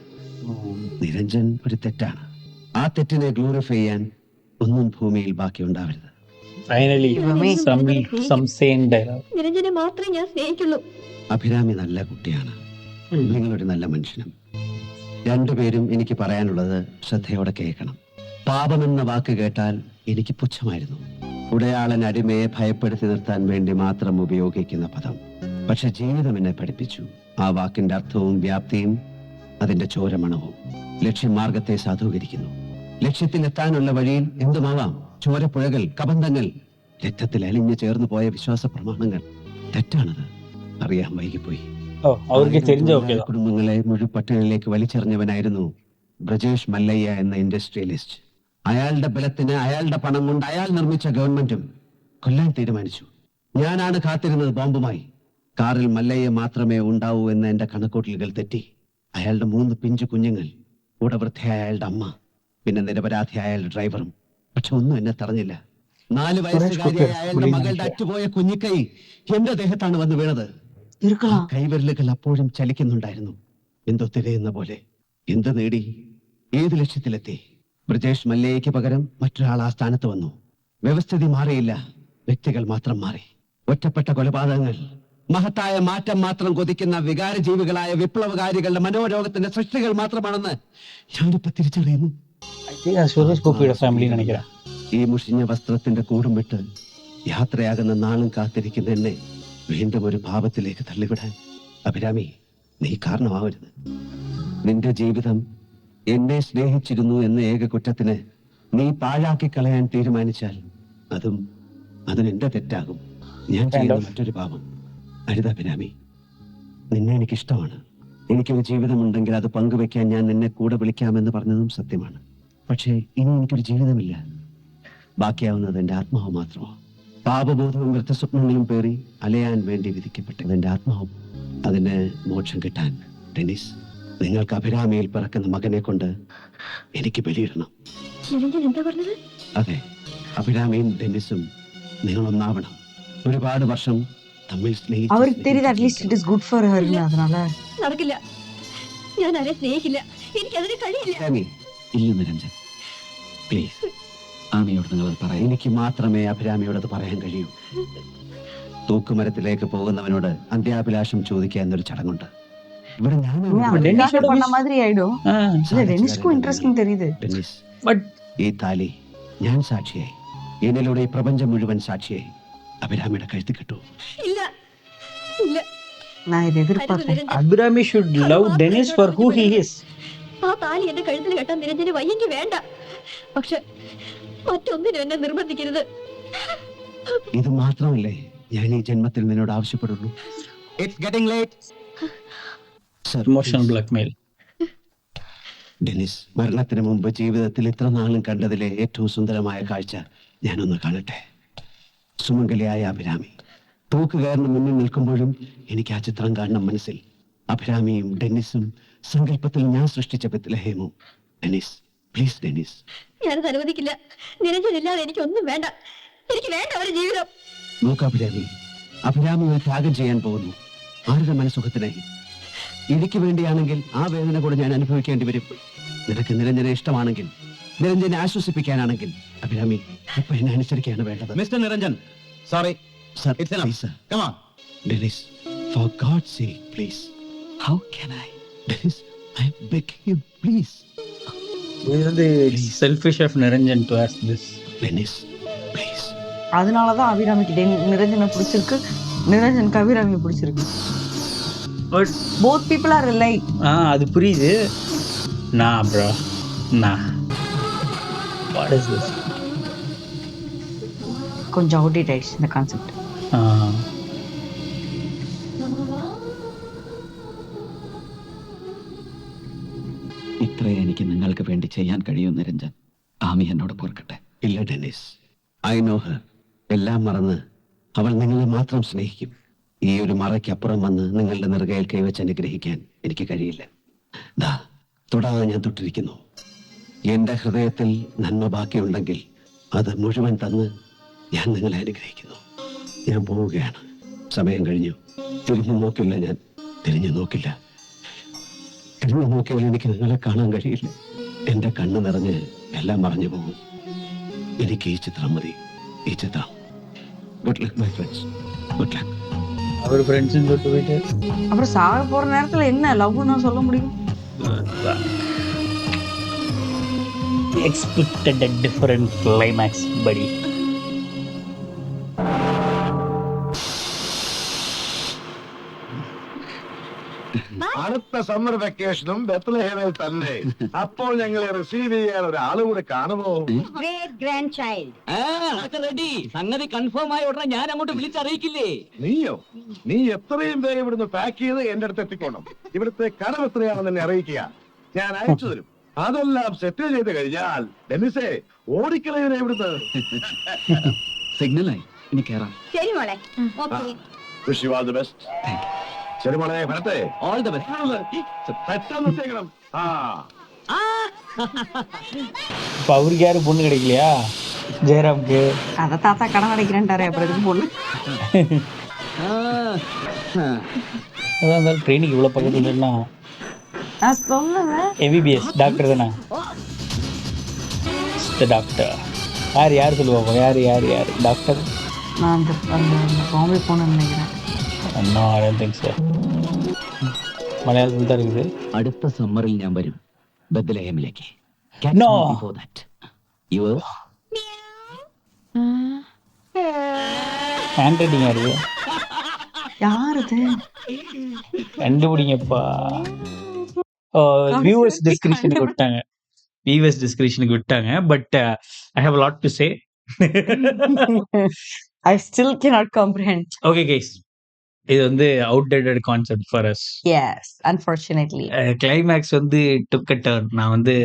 നിരഞ്ജൻ ഒരു തെറ്റാണ്. ആ തെറ്റിനെ ഗ്ലോറിഫൈ ചെയ്യാൻ ഒന്നും ഭൂമിയിൽ ബാക്കി ഉണ്ടാവരുത്. Finally, some sane dialogue. നിരഞ്ജനെ മാത്രമേ ഞാൻ സ്നേഹിക്കുള്ളൂ. അഭിരാമി നല്ല കുട്ടിയാണ്. നിങ്ങളൊരു നല്ല മനുഷ്യനും. രണ്ടുപേരും എനിക്ക് പറയാനുള്ളത് ശ്രദ്ധയോടെ കേൾക്കണം. പാപമെന്ന വാക്ക് കേട്ടാൽ എനിക്ക് പുച്ഛമായിരുന്നു. ഉടയാളൻ അടിമയെ ഭയപ്പെടുത്തി നിർത്താൻ വേണ്ടി മാത്രം ഉപയോഗിക്കുന്ന പദം. പക്ഷെ ജീവിതം എന്നെ പഠിപ്പിച്ചു. ആ വാക്കിന്റെ അർത്ഥവും വ്യാപ്തിയും അതിന്റെ ചോരമണവും ലക്ഷ്യമാർഗത്തെ സാധൂകരിക്കുന്നു. ലക്ഷ്യത്തിലെത്താനുള്ള വഴിയിൽ എന്തുമാവാം. ചോരപ്പുഴകൾ, കബന്ധങ്ങൾ, രക്തത്തിൽ അലിഞ്ഞു ചേർന്നു പോയ വിശ്വാസ പ്രമാണങ്ങൾ. തെറ്റാണത്. അറിയാൻ വൈകിപ്പോയി. അവർക്ക് தெரிஞ்ச ഓക്കേ. കുടുംബങ്ങളെ മുഴുപട്ടണിലേക്ക് വലിച്ചെറിഞ്ഞവനായിരുന്നു ബ്രജേഷ് മല്ലയ്യ എന്ന ഇൻഡസ്ട്രിയലിസ്റ്റ്. അയാളുടെ ബലത്തിന്, അയാളുടെ പണം കൊണ്ട് അയാൾ നിർമ്മിച്ച ഗവൺമെന്റും കൊല്ലാൻ തീരുമാനിച്ചു. ഞാനാണ് കാത്തിരുന്നത് ബോംബുമായി. കാറിൽ മല്ലയ്യ മാത്രമേ ഉണ്ടാവൂ എന്ന എന്റെ കണക്കൂട്ടലുകൾ തെറ്റി. അയാളുടെ 3 പിഞ്ചു കുഞ്ഞുങ്ങൾ, കൂടവൃദ്ധയായ അയാളുടെ അമ്മ, പിന്നെ നിരപരാധിയായ അയാളുടെ ഡ്രൈവറും. പക്ഷെ ഒന്നും എന്നെ തടഞ്ഞില്ല. 4 വയസ്സുകാരിയായ അയാളുടെ മകളുടെ അറ്റുപോയ കുഞ്ഞിക്കൈ എന്റെ ദേഹത്താണ് വന്ന് വീണത്. இருக்கலாம். കൈവിരലുകൾ അപ്പോഴും ചലിക്കുന്നുണ്ടായിരുന്നു. എന്തോ തിരയുന്ന പോലെ. എന്ത് നേടി? ഏത് ലക്ഷ്യത്തിലെത്തി? ബ്രജേഷ് മല്ലയ്യയ്ക്ക് പകരം മറ്റൊരാൾ ആ സ്ഥാനത്ത് വന്നു. വ്യവസ്ഥിതി മാറിയില്ല, വ്യക്തികൾ മാത്രം മാറി. ഒറ്റപ്പെട്ട കൊലപാതകങ്ങൾ, മഹത്തായ മാറ്റം മാത്രം കൊതിക്കുന്ന വികാരജീവികളായ വിപ്ലവകാരികളുടെ മനോരോഗത്തിന്റെ സൃഷ്ടികൾ മാത്രമാണെന്ന് ഞാനിപ്പോ തിരിച്ചറിയുന്നു. സുരേഷ് ഗോപിയുടെ ഫാമിലി നിனைக்கிறேன். ഈ മുഷിഞ്ഞ വസ്ത്രത്തിന്റെ കൂടും വിട്ട് യാത്രയാകുന്ന നാളും കാത്തിരിക്കുന്ന എന്നെ വീണ്ടും ഒരു പാപത്തിലേക്ക് തള്ളിവിടാൻ അഭിരാമി നീ കാരണമാവരുത്. നിന്റെ ജീവിതം എന്നെ സ്നേഹിച്ചിരുന്നു എന്ന ഏക കുറ്റത്തിന് നീ പാഴാക്കി കളയാൻ തീരുമാനിച്ചാൽ അതിനെന്റെ തെറ്റാകും. ഞാൻ ചെയ്യുന്ന മറ്റൊരു പാപം. അരുത് അഭിരാമി. നിന്നെ എനിക്കിഷ്ടമാണ്. എനിക്കൊരു ജീവിതമുണ്ടെങ്കിൽ അത് പങ്കുവെക്കാൻ ഞാൻ നിന്നെ കൂടെ വിളിക്കാമെന്ന് പറഞ്ഞതും സത്യമാണ്. പക്ഷേ ഇനി എനിക്കൊരു ജീവിതമില്ല. ബാക്കിയാവുന്നത് എന്റെ ആത്മാവ് മാത്രമാണ്. പാപബോധവും വൃത്തസ്വപ്നങ്ങളും പേറി അലയാൻ വേണ്ടി വിധിക്കപ്പെട്ടത് എന്റെ ആത്മാവും. അതിന് മോക്ഷം കിട്ടാൻ ഡെന്നിസ്, നിങ്ങൾക്ക് അഭിരാമിയിൽ പിറക്കുന്ന മകനെ കൊണ്ട് എനിക്ക് ബലിയിടണം. അതെ, അഭിരാമിയും ഡെന്നിസും നിങ്ങൾ ഒന്നാവണം. ഒരുപാട് വർഷം തമ്മിൽ അവർക്ക് தெரியுது at least it is good for her. അതனால നടക്കില്ല. ഞാൻ ആരെ സ്നേഹിക്കില്ല. എനിക്ക് അതിന് കഴിയില്ല. ഇല്ല നിരഞ്ജൻ, പ്ലീസ്. ആമിയോട് നിങ്ങളത് പറയാം. എനിക്ക് മാത്രമേ അഭിരാമിയോടത് പറയാൻ കഴിയൂ. തൂക്കുമരത്തിലേക്ക് പോകുന്നവനോട് അന്ത്യാഭിലാഷം ചോദിക്കുക എന്നൊരു ചടങ്ങുണ്ട്. ഇവിടെ ഈ താലി ഞാൻ സാക്ഷിയായി, എന്നിലൂടെ ഈ പ്രപഞ്ചം മുഴുവൻ സാക്ഷിയായി അഭിരാമിയുടെ കഴുത്തി കിട്ടൂ. Abhirami should love Dennis for who he is. ആ താലി എന്റെ കഴുത്തിൽ കെട്ടാൻ നിരഞ്ജന് വയ്യെങ്കിൽ വേണ്ട. പക്ഷെ മറ്റൊന്നിനും എന്നെ നിർബന്ധിക്കരുത്. ഇത് മാത്രമല്ലേ ഞാൻ ഈ ജന്മത്തിൽ നിന്നോട് ആവശ്യപ്പെടുള്ളൂ. Emotional blackmail. ഡെന്നിസ്, മരണത്തിന് മുമ്പ് ജീവിതത്തിൽ ഇത്ര നാളും കണ്ടതിലെ ഏറ്റവും സുന്ദരമായ കാഴ്ച ഞാനൊന്ന് കാണട്ടെ. സുമംഗലിയായ അഭിരാമി തൂക്കുകയറിന് മുന്നിൽ നിൽക്കുമ്പോഴും എനിക്ക് ആ ചിത്രം കാണണം മനസ്സിൽ. അഭിരാമിയും ഡെന്നിസും സങ്കല്പത്തിൽ ഞാൻ സൃഷ്ടിച്ച ബെത്ലഹേമും. ഡെന്നിസ്, പ്ലീസ് ഡെന്നിസ്, ഞാനത് അനുവദിക്കില്ല. നിരഞ്ജനില്ലാതെ എനിക്കൊന്നും വേണ്ട. എനിക്ക് വേണ്ട ഒരു ജീവിതം. നോക്ക് അഭിരാമി, അഭിരാമി ഒരു ത്യാഗം ചെയ്യാൻ പോകുന്നു. ആരുടെ മനസ്സുഖത്തിനായി? എനിക്ക് വേണ്ടിയാണെങ്കിൽ ആ വേദന കൂടെ ഞാൻ അനുഭവിക്കേണ്ടി വരും. നിനക്ക് നിരഞ്ജനെ ഇഷ്ടമാണെങ്കിൽ, നിരഞ്ജനെ ആശ്വസിപ്പിക്കാനാണെങ്കിൽ, അഭിരാമി ഇപ്പൊ എന്നെ അനുസരിക്കുകയാണ് വേണ്ടത്. Mister Niranjan, sorry. Sir, It's enough. please, sir. Come on. Dennis, for God's sake, please. How can I? Dennis, I beg you, please. இது வந்து selfish of Niranjan to ask this. Dennis, please. அதனாலதான் அபிராமிக்கு நிரஞ்சனை பிடிச்சிருக்கு, நிரஞ்சனுக்கு அபிராமி பிடிச்சிருக்கு. But both people are like. அது புரியுது. நான் ப்ரோ நான் வாட் இஸ் திஸ்? கொஞ்சம் அவுடேட் ஆயிடுச்சு இந்த கான்செப்ட். ഇത്രേ എനിക്ക് നിങ്ങൾക്ക് വേണ്ടി ചെയ്യാൻ കഴിയും നിരഞ്ജൻ. ആമി എന്നോട് പൊറുക്കട്ടെ. ഇല്ല ഡെന്നിസ്, ഐ നോ ഹർ. എല്ലാം മറന്ന് അവൾ നിങ്ങളെ മാത്രം സ്നേഹിക്കും. ഈ ഒരു മറയ്ക്കപ്പുറം വന്ന് നിങ്ങളുടെ നെറുകയിൽ കൈവച്ച് അനുഗ്രഹിക്കാൻ എനിക്ക് കഴിയില്ല. ദാ തൊടാതെ ഞാൻ തൊട്ടിരിക്കുന്നു. എന്റെ ഹൃദയത്തിൽ നന്മ ബാക്കിയുണ്ടെങ്കിൽ അത് മുഴുവൻ തന്ന് ഞാൻ നിങ്ങളെ അനുഗ്രഹിക്കുന്നു. ഞാൻ പോവുകയാണ്. സമയം കഴിഞ്ഞു. തിരിഞ്ഞു നോക്കില്ല, ഞാൻ തിരിഞ്ഞു നോക്കില്ല. തിരിഞ്ഞു നോക്കിയാൽ എനിക്ക് നിങ്ങളെ കാണാൻ കഴിയില്ല. എന്റെ കണ്ണ് നിറഞ്ഞ് എല്ലാം മറഞ്ഞു പോകും. എനിക്ക് ഈ ചിത്രം മതി, ഈ ചിത്രം. Good luck my friends, good luck. அவர் ஃப்ரெண்ட்ஸுன்னு சொல்லிட்டு போயிட்டு அப்புறம் சாக போற நேரத்துல என்ன லவ்னு சொல்ல முடியும்? Expected a different climax buddy. അടുത്ത സമ്മർ വെക്കേഷനും ബെത്ലഹേമിൽ തന്നെ. അപ്പോൾ ഞങ്ങളെ റിസീവ് ചെയ്യാൻ ഒരാള് കൂടെ കാണുമോ? Great grand child. റെഡി. സംഗതി കൺഫേം ആയ ഉടനെ ഞാൻ അങ്ങോട്ട് വിളിച്ചറിയിക്കില്ലേ? നീയോ? നീ എത്രയും വേഗം ഇവിടുന്ന് പാക്ക് ചെയ്ത് എന്റെ അടുത്ത് എത്തിക്കോണം. ഇവിടുത്തെ കടം എത്രയാണെന്ന് എന്നെ അറിയിക്കുക, ഞാൻ അയച്ചു തരും. അതെല്ലാം സെറ്റിൽ ചെയ്ത് കഴിഞ്ഞാൽ ഡെന്നിസേ ഓടിക്കളയനെ ഇവിടുന്ന്. സിഗ്നലായി, ഇനി കേറാം. ശരി മോളെ. Okay. Wish you all the best. ശരി മോളെ, വരട്ടെ. All the best. പെട്ടെന്ന് എത്തിക്കണം. இப்போ அவருக்கு யாரும் பொண்ணு கிடைக்கலையா ஜெயராம்க்கு? அத தாத்தா கடன் அடைக்கிறேன்ட்டாரு, அப்புறம் எதுக்கு பொண்ணு? அதான் இருந்தாலும் ட்ரெயினிங் இவ்வளோ பக்கத்துல இல்லைன்னா நான் சொல்லுவேன். எம்பிபிஎஸ் டாக்டர் தானே? டாக்டர் யார் சொல்லுவாங்க? யார் டாக்டர்? நான் அந்த அந்த பாம்பே போகணும்னு நினைக்கிறேன். No, I don't think so. മലയാളത്തിൽ தான் இருக்குது. അടുത്ത സമ്മറിൽ ഞാൻ വരും ബെത്ലഹേമിലേക്ക്. No. ஹேண்ட் ரைட்டிங் ஆடுது. யார் இது? கண்டுபிடிங்கப்பா. வியூவர்ஸ் டிஸ்கிரிப்ஷனுக்கு விட்டாங்க. But I have a lot to say. I still cannot comprehend. Okay guys, இது வந்து outdated concept for us. Yes, unfortunately. Climax வந்து took a turn. நான் வந்து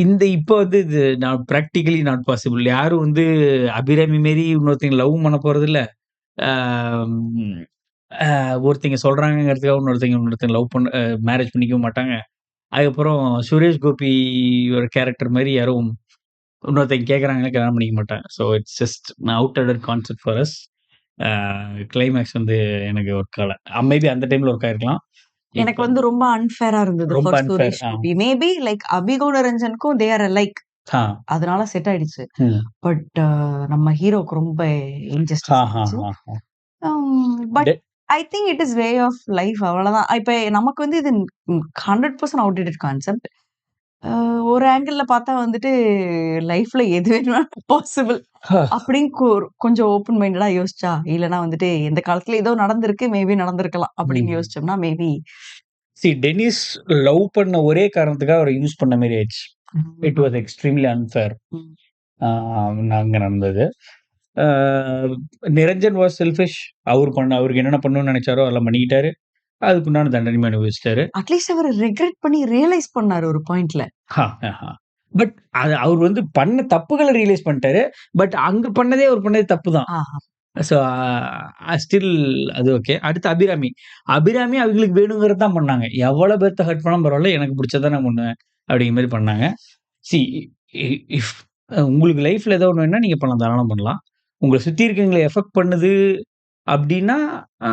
இந்த இப்போ வந்து இது நான் ப்ராக்டிகலி நாட் பாசிபிள். யாரும் வந்து அபிராமி மாரி இன்னொருத்தங்க லவ் பண்ண போறது இல்ல. ஒருத்தங்க சொல்றாங்கிறதுக்காக இன்னொருத்தங்க லவ் பண்ண மேரேஜ் பண்ணிக்கவும் மாட்டாங்க. அதுக்கப்புறம் சுரேஷ் கோபி ஒரு கேரக்டர் மாதிரி யாரும் இன்னொருத்தங்க கேட்குறாங்க கல்யாணம் பண்ணிக்க மாட்டாங்க. So it's just outdated concept for us. Climax வந்து எனக்கு ஒர்க் ஆகல. மேபி அந்த டைம்ல ஒர்க் ஆயிருக்கலாம். எனக்கு வந்து ரொம்ப அன்ஃபேரா இருந்தது ரொம்ப for unfair, Suresh Gopi. Maybe like Abhigowda ரஞ்சனுக்கும் தே ஆர் லைக், அதனால செட் ஆயிடுச்சு. பட் நம்ம ஹீரோக்கு ரொம்ப இன்ஜஸ்டிஸ் ஆயிடுச்சு. But I think it is way of life, அவ்வளவுதான். இப்ப நமக்கு வந்து இது 100% அவுட்டேட்டட் கான்செப்ட். ஒரு ஆங்கிள் பார்த்தா வந்துட்டு லைஃப்ல எது வேணும்னாலும் பாசிபிள் அப்படின்னு கொஞ்சம் ஓப்பன் மைண்டடா யோசிச்சா, இல்லைன்னா வந்துட்டு எந்த காலத்துல ஏதோ நடந்திருக்கு, மேபி நடந்திருக்கலாம் அப்படின்னு யோசிச்சோம்னா மேபி. டெனிஸ் லவ் பண்ண ஒரே காரணத்துக்காக அவரை யூஸ் பண்ண மாதிரி ஆயிடுச்சு. It was extremely unfair. அங்க நடந்தது. Niranjan was selfish. அவருக்கு என்னென்ன பண்ணணும்னு நினைச்சாரோ அதெல்லாம் பண்ணிக்கிட்டாரு. அதுக்குண்டான தண்டனை அனுபவிச்சிட்டாரு. அட்லீஸ்ட் அவர் ரெக்ரெட் பண்ணி ரியலைஸ் பண்ணாரு ஒரு பாயிண்ட்ல. பட் அது அவர் வந்து பண்ண தப்புகளை ரியலைஸ் பண்ணிட்டாரு. பட் அங்க பண்ணதே அவர் பண்ணதே தப்பு தான். ஸோ ஸ்டில் அது ஓகே. அடுத்து அபிராமி அவங்களுக்கு வேணுங்கிறது தான் பண்ணாங்க. எவ்வளவு பேர்த்த ஹர்ட் பண்ணாலும் பரவாயில்ல, எனக்கு பிடிச்சதான் நான் பண்ணுவேன். அப்படிங்கிற மாரி பண்ணாங்க. சி இஃப் உங்களுக்கு லைஃப்ல ஏதோ ஒண்ணு வேணும்னா நீங்க பண்ணலாம். தாராளமா பண்ணலாம். உங்கள சுத்தி இருக்கவங்கள எஃபெக்ட் பண்ணுது அப்படின்னா, அ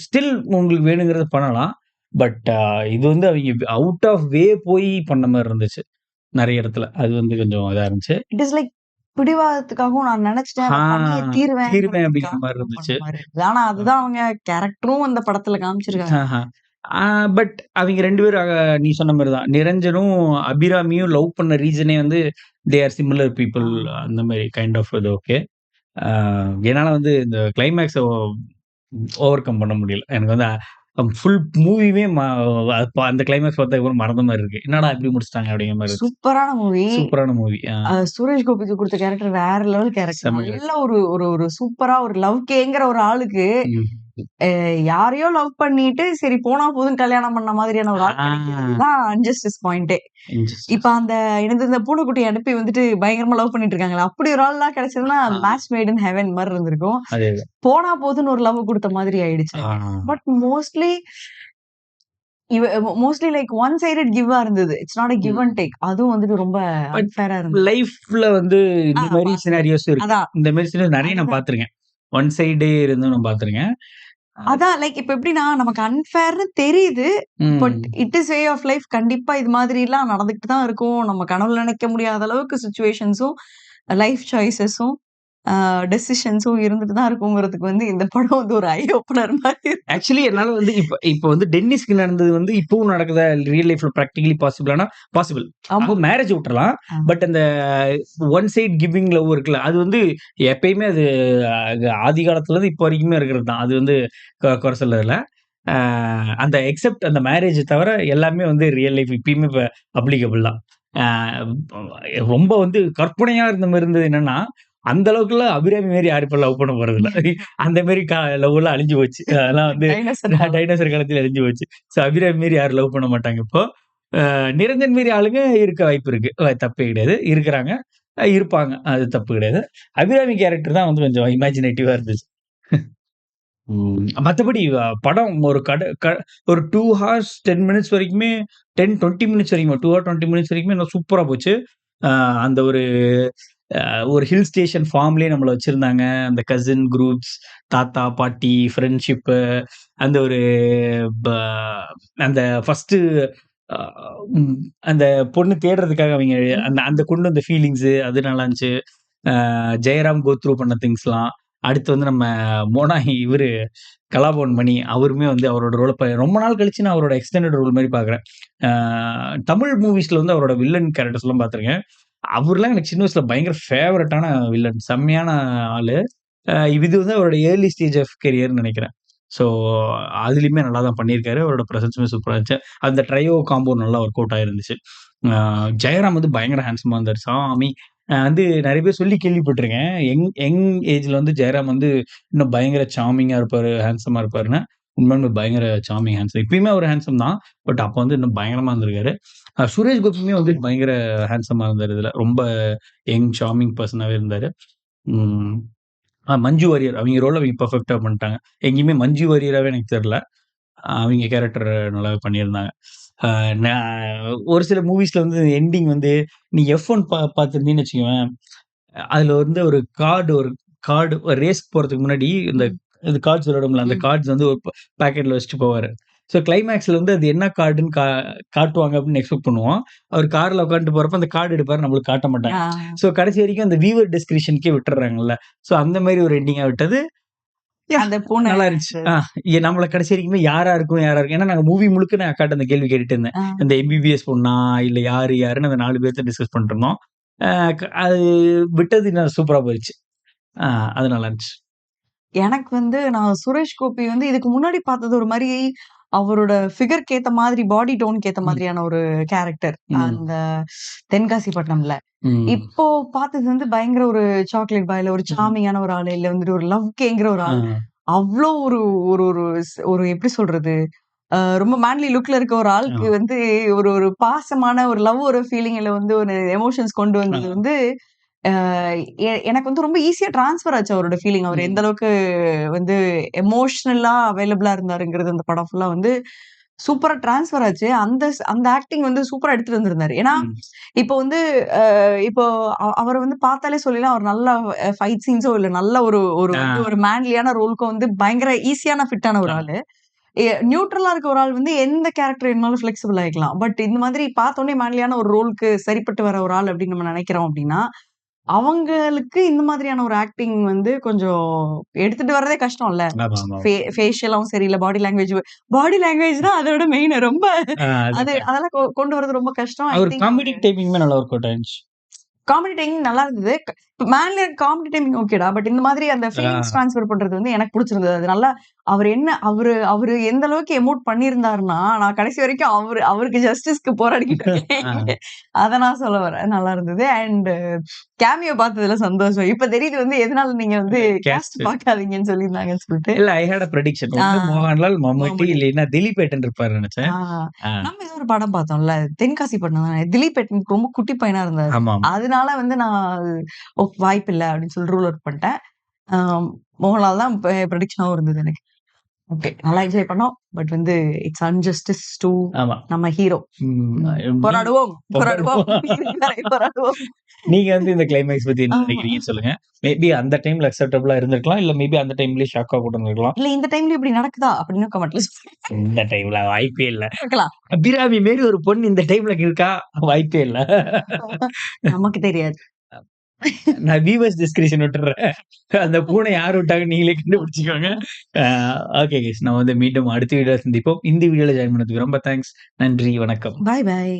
ஸ்டில் உங்களுக்கு வேணுங்கிறத பண்ணலாம். பட் இது வந்து அவைங்க அவுட் ஆஃப் வே போய் பண்ண மாரி இருந்துச்சு. நெறைய இடத்துல. அது வந்து கொஞ்சம் இதா இருந்துச்சு. இட் இஸ் லைக் பிடிவாதத்துக்காகவும் நான் நினைச்சிட்டேன் ஆ அதை பண்ணியே தீருவேன் அப்படிங்கிற மாரி தீருவேங்கிறதுக்காகவும் இருந்துச்சு. பண்ண மாதிரி இருக்குது. ஆனா அதுதான் அவங்க கேரக்டரும் அந்த படத்துல காமிச்சிருக்காங்க. ஆஹா. பட் அவைங்க 2 பேரும் நீ சொன்ன மாரி தான். நிரஞ்சனும், அபிராமியும் லவ் பண்ண ரீசனே வந்து தே ஆர் சிமிலர் பீப்பிள் அந்த மாரி கைண்ட் ஆஃப் இது ஓகே. ஆ என்னால வந்து இந்த கிளைமாக்ஸ ஓவர் கம் பண்ண முடியல. எனக்கு வந்து ஃபுல் மூவியுமே அந்த கிளைமாக்ஸ் பார்த்ததுக்கப்புறம் மறந்த மாரி இருக்கு. என்னடா இப்படி முடிச்சுட்டாங்க அப்படிங்கிற மாரி இருந்துச்சு. சூப்பரான மூவி. சூப்பரான மூவி. சுரேஷ் கோபிக்கு கொடுத்த கேரக்டர் வேற லெவல் கேரக்டர். செம்ம நல்ல ஒரு ஒரு ஒரு சூப்பரா ஒரு லவ் கேங்கிற ஒரு ஆளுக்கு ம். யாரையோ லவ் பண்ணிட்டு சரி போனா போதும் கல்யாணம் பண்ண மாதிரியான ஒரு ஆள் கிடைக்கிறதுதான் அன்ஜஸ்டிஸ் பாயிண்டே. இப்ப அந்த இந்த பூனைக்குட்டி அனுப்பி வந்துட்டு பயங்கரமா லவ் பண்ணிட்டு இருக்காங்களா, அப்படி ஒரு ஆள் எல்லாம் கிடைச்சதுன்னா மேட்ச் மேட் இன் ஹெவன் மாதிரி இருந்திருக்கும். அதேதான். போனா போதுன்னு ஒரு லவ் கொடுத்த மாதிரி ஆயிடுச்சு. But mostly like one sided கிவ்வா இருந்தது. It's not a give and take. அதுவும் வந்துட்டு ரொம்ப அன்ஃபேரா இருந்தது. லைஃப்ல வந்து இந்த மாதிரி சினாரியோஸ் இருக்கு. அதான் இந்த மாதிரி சினாரியோ நிறைய நான் பார்த்திருக்கேன். ஒன் சைடே இருந்தும் நான் பார்த்திருக்கேன். அதான் லைக் இப்ப எப்படின்னா நமக்கு அன்ஃபேர்னு தெரியுது. But it is way of life. கண்டிப்பா இது மாதிரி எல்லாம் நடந்துகிட்டு தான் இருக்கும். நம்ம கனவுல நினைக்க முடியாத அளவுக்கு சிச்சுவேஷன்ஸும் லைஃப் சாய்ஸஸும் டெசிஷன்ஸும் இருந்துட்டு தான் இருக்குங்கிறதுக்கு வந்து இந்த படம் வந்து ஒரு ஐ ஓப்பனர் மாதிரி. ஆக்சுவலி என்னால வந்து இப்ப வந்து டென்னிஸ்க்கு நடந்தது வந்து இப்பவும் நடக்குதா ரியல் லைஃப்ல பிராக்டிகலி பாசிபிளானா பாசிபிள். அப்போ மேரேஜ் விட்டுறலாம். பட் அந்த ஒன் சைட் கிவிங் லவ் இருக்குல்ல, அது வந்து எப்பயுமே அது ஆதி காலத்துல இருந்து இப்போ வரைக்குமே இருக்கிறது தான். அது வந்து குறை சொல்லல. அந்த எக்ஸெப்ட் அந்த மேரேஜ் தவிர எல்லாமே வந்து ரியல் லைஃப் இப்பயுமே இப்போ அப்ளிகபிள் தான். ரொம்ப வந்து கற்பனையா இருந்த மாதிரி இருந்தது என்னன்னா, அந்த அளவுக்குலாம் அபிராமி மாரி யாரும் இப்ப லவ் பண்ண போறதில்ல. அந்த மாரி லவ் எல்லாம் அழிஞ்சு போச்சு. அதெல்லாம் வந்து டைனோசர் காலத்துல அழிஞ்சு போச்சு. ஸோ அபிராமி மாரி யாரும் லவ் பண்ண மாட்டாங்க இப்போ. நிரஞ்சன் மாரி ஆளுங்க இருக்க வாய்ப்பு இருக்கு. தப்பே கிடையாது. இருக்கிறாங்க. இருப்பாங்க. அது தப்பு கிடையாது. அபிராமி கேரக்டர் தான் வந்து கொஞ்சம் இமேஜினேட்டிவா இருந்துச்சு. மத்தபடி படம் ஒரு ஒரு 2 ஹார்ஸ் 10 மினிட்ஸ் வரைக்குமே 20 மினிட்ஸ் வரைக்குமே 2 ஹவர் 20 மினிட்ஸ் வரைக்குமே சூப்பரா போச்சு. அந்த ஒரு ஹில் ஸ்டேஷன் ஃபார்ம்லயே நம்மள வச்சிருந்தாங்க. அந்த கசின் குரூப்ஸ், தாத்தா, பாட்டி, ஃப்ரெண்ட்ஷிப்பு, அந்த ஒரு அந்த ஃபர்ஸ்ட்டு அந்த பொண்ணு தேடுறதுக்காக அவங்க அந்த கொண்டு வந்த ஃபீலிங்ஸு அது நல்லா இருந்துச்சு. ஜெயராம் கோ த்ரூ பண்ண திங்ஸ்லாம். அடுத்து வந்து நம்ம இவரு கலாபவன் மணி அவருமே வந்து அவரோட ரோல ரொம்ப நாள் கழிச்சு நான் அவரோட எக்ஸ்டெண்டட் ரோல் மாரி பார்க்குறேன். தமிழ் மூவிஸ்ல வந்து அவரோட வில்லன் கேரக்டர்ஸ்லாம் பார்த்துருக்கேன். அவர்லாம் எனக்கு சின்ன வயசுல பயங்கர ஃபேவரட்டான வில்லன். செம்மையான ஆளு. இது வந்து அவரோட ஏர்லி ஸ்டேஜ் ஆஃப் கெரியர்ன்னு நெனைக்கிறேன். ஸோ அதுலயுமே நல்லா தான் பண்ணியிருக்காரு. அவரோட பிரசன்ஸுமே சூப்பரா இருந்துச்சு. அந்த ட்ரையோ காம்போ நல்லா ஒர்க் அவுட் ஆயிருந்துச்சு. ஜெயராம் வந்து பயங்கர ஹேண்ட்ஸமா இருந்தாரு. சாமி! வந்து நெறைய பேர் சொல்லி கேள்விப்பட்டுருக்கேன். யங் ஏஜ்ல வந்து ஜெயராம் வந்து இன்னும் பயங்கர சார்மிங்கா இருப்பாரு, ஹேண்ட்ஸமா இருப்பாருன்னு. உண்மையாலுமே பயங்கர சார்மிங் ஹேண்ட்ஸம். இப்பயுமே அவர் ஹேண்ட்ஸம் தான். பட் அப்ப வந்து இன்னும் பயங்கரமா இருந்திருக்காரு. சுரேஷ் கோபியுமே வந்து பயங்கர ஹேண்ட்ஸமா இருந்தாரு இதுல. ரொம்ப யங் சார்மிங் பெர்சனாவே இருந்தாரு. மஞ்சு வாரியர் அவங்க ரோல் அவங்க பெர்ஃபெக்ட்டா பண்ணிட்டாங்க. எங்கேயுமே மஞ்சு வாரியராவே எனக்கு தெரியல. அவங்க கேரக்டர் நல்லாவே பண்ணியிருந்தாங்க. ஒரு சில மூவிஸ்ல வந்து எண்டிங் வந்து நீ F1 பார்த்திருந்தீங்கன்னு வச்சுக்கோங்களேன். அதுல வந்து ஒரு கார்டு ரேஸ்க்கு போறதுக்கு முன்னாடி இந்த கார்ட்ஸ் விளையாடும்ல, அந்த கார்ட்ஸ் வந்து ஒரு பாக்கெட்ல வச்சுட்டு போவாரு. ஸோ கிளைமேக்ஸ்ல வந்து அது என்ன கார்டுன்னு காட்டுவாங்க அப்படின்னு எக்ஸ்பெக்ட் பண்ணுவோம். அவர் கார்ல உட்காந்துட்டு போறப்ப அந்த கார்டு எடுப்பாரு, நம்மளுக்கு காட்ட மாட்டாங்க. ஸோ கடைசி வரைக்கும் அந்த வியூவர் டிஸ்கிரிப்ஷனுக்கே விட்டுறாங்கல்ல. ஸோ அந்த மாதிரி ஒரு எண்டிங்கா விட்டது நல்லா இருந்துச்சு. நம்மள கடைசி வரைக்குமே யாரா இருக்கும். ஏன்னா நாங்க மூவி முழுக்க நான் அக்காட்ட அந்த கேள்வி கேட்டுட்டு இருந்தேன். இந்த MBBS பொண்ணா இல்ல யாருன்னு அந்த 4 பேர்த்த டிஸ்கஸ் பண்ணிட்டு இருந்தோம். அது விட்டது சூப்பரா போயிடுச்சு. அது நல்லா இருந்துச்சு. எனக்கு வந்து நான் சுரேஷ் கோபி வந்து இதுக்கு முன்னாடி பார்த்தது ஒரு மாதிரி அவரோட ஃபிகருக்கு ஏத்த மாதிரி பாடி டோனுக்கு ஏத்த மாதிரியான ஒரு கேரக்டர் அந்த தென்காசி பட்டணம்ல. இப்போ பார்த்தது வந்து பயங்கர ஒரு சாக்லேட் பாய்ல ஒரு சாமியான ஒரு ஆளு, இல்ல வந்துட்டு ஒரு லவ் கேங்கிற ஒரு ஆள். அவ்வளோ ஒரு ஒரு ஒரு எப்படி சொல்றது, ரொம்ப மேன்லி லுக்ல இருக்க ஒரு ஆளுக்கு வந்து ஒரு பாசமான ஒரு லவ் ஒரு ஃபீலிங்ல வந்து ஒரு எமோஷன்ஸ் கொண்டு வந்தது வந்து எனக்கு வந்து ரொம்ப ஈஸியா டிரான்ஸ்ஃபர் ஆச்சு அவரோட ஃபீலிங். அவர் எந்த அளவுக்கு வந்து எமோஷனலா அவைலபிளா இருந்தாருங்கிறது அந்த படம் ஃபுல்லா வந்து சூப்பரா ட்ரான்ஸ்ஃபர் ஆச்சு. அந்த ஆக்டிங் வந்து சூப்பரா எடுத்துட்டு வந்திருந்தாரு. ஏன்னா, ம். இப்போ வந்து இப்போ அவர வந்து பார்த்தாலே சொல்லிடலாம், அவர் நல்ல ஃபைட் சீன்ஸோ இல்ல நல்ல ஒரு ஒரு ஆ. வந்து ஒரு மேன்லியான ரோலுக்கும் வந்து பயங்கர ஈஸியான ஃபிட்டான ஒரு ஆ. ஆளு. நியூட்ரலா இருக்க ஒரு ஆள் வந்து எந்த கேரக்டர் வேணுமாலும் ஃப்ளெக்சிபிள் ஆயிக்கலாம். பட் இந்த மாதிரி பார்த்தோனே மேன்லியான ஒரு ரோலுக்கு சரிப்பட்டு வர ஒரு ஆள் அப்படின்னு நம்ம நினைக்கிறோம் அப்படின்னா, அவங்களுக்கு இந்த மாதிரியான ஒரு ஆக்டிங் வந்து கொஞ்சம் எடுத்துட்டு வரதே கஷ்டம்ல. ஆமாமா. ஃபேஷியலாவும் சரி, இல்ல பாடி லாங்குவேஜ் தான் அதோட மெயின். ரொம்ப அதெல்லாம் கொண்டு வரது ரொம்ப கஷ்டம். ஐ அவர் திங்க் காமெடி டைமிங்குமே நல்லா ஒர்க் அவுட் ஆயிருந்துச்சு. காமெடி டைமிங் நல்லா இருந்தது. மேன்ல காமெடி டைமிங் ஓகேடா. பட் இந்த மாதிரி அந்த ஃபீலிங்ஸ் ட்ரான்ஸ்ஃபர் பண்றது வந்து எனக்கு புடிச்சிருந்தது. அது நல்லா அவரு எந்த அளவுக்கு எமோட் பண்ணியிருந்தாருன்னா, நான் கடைசி வரைக்கும் அவருக்கு ஜஸ்டிஸ்க்கு போராடிக்கிட்டு இருக்கேன். அத நான் சொல்ல வரேன். நல்லா இருந்தது. அண்ட் கேமியோ பார்த்ததுல சந்தோஷம். இப்ப தெரியுது வந்து எதனால நீங்க வந்து கேஸ்ட். காஸ்ட் பார்க்காதீங்கன்னு சொல்லியிருந்தாங்கன்னு சொல்லிட்டு. இல்ல ஐ ஹேட் அ பிரெடிக்ஷன். ஒண்ணு மோகன்லால், மம்முட்டி மம்முட்டி. இல்லைன்னா திலீப் ஏட்டன் இருப்பாருன்னு நினைச்சேன். நம்ம ஏதோ ஒரு படம் பார்த்தோம்ல. தென்காசி படம் தானே. திலீப் ஏட்டன் ரொம்ப குட்டி பையனா இருந்தாரு. ஆமா. அதனால வந்து நான் வாய்ப்பில்ல அப்படின்னு சொல்லி ரூல் அவுட் பண்ணிட்டேன். மோகன்லால் தான் ப்ரெடிக்ஷனாவும் இருந்தது எனக்கு. ஓகே. நல்லா என்ஜாய் பண்ணோம். பட் வந்து இட்ஸ் அன்ஜஸ்டிஸ் டு ஆமா. நம்ம ஹீரோ. போராடுவோம். நீங்க வந்து இந்த கிளைமேக்ஸ் பத்தி என்ன ஆமா. நினைக்கிறீங்கன்னு சொல்லுங்க. மேபி அந்த டைம்ல அக்செப்டபிளா இருந்திருக்கலாம். இல்ல மேபி அந்த டைம்லயே ஷாக்கா கூட இருந்திருக்கலாம். இல்ல இந்த டைம்ல இப்படி நடக்குதா அப்படின்னு கமெண்ட்ல இந்த டைம்ல வாய்ப்பே இல்ல. கேட்கலாம். அபிராமி மாரி ஒரு பொண்ணு இந்த டைம்ல இருக்கா? வாய்ப்பே இல்ல. நமக்கு தெரியாது. நான் வியூவர்ஸ் டிஸ்கிரிப்ஷன் விட்டுறேன். அந்த பூனை யார் விட்டாங்க நீங்களே கண்டுபிடிச்சுக்கோங்க. ஓகே கைஸ், நம்ம வந்து மீண்டும் அடுத்த வீடியோல சந்திப்போம். இந்த வீடியோல ஜாயின் பண்ணதுக்கு ரொம்ப தேங்க்ஸ். நன்றி, வணக்கம். பாய் பாய்.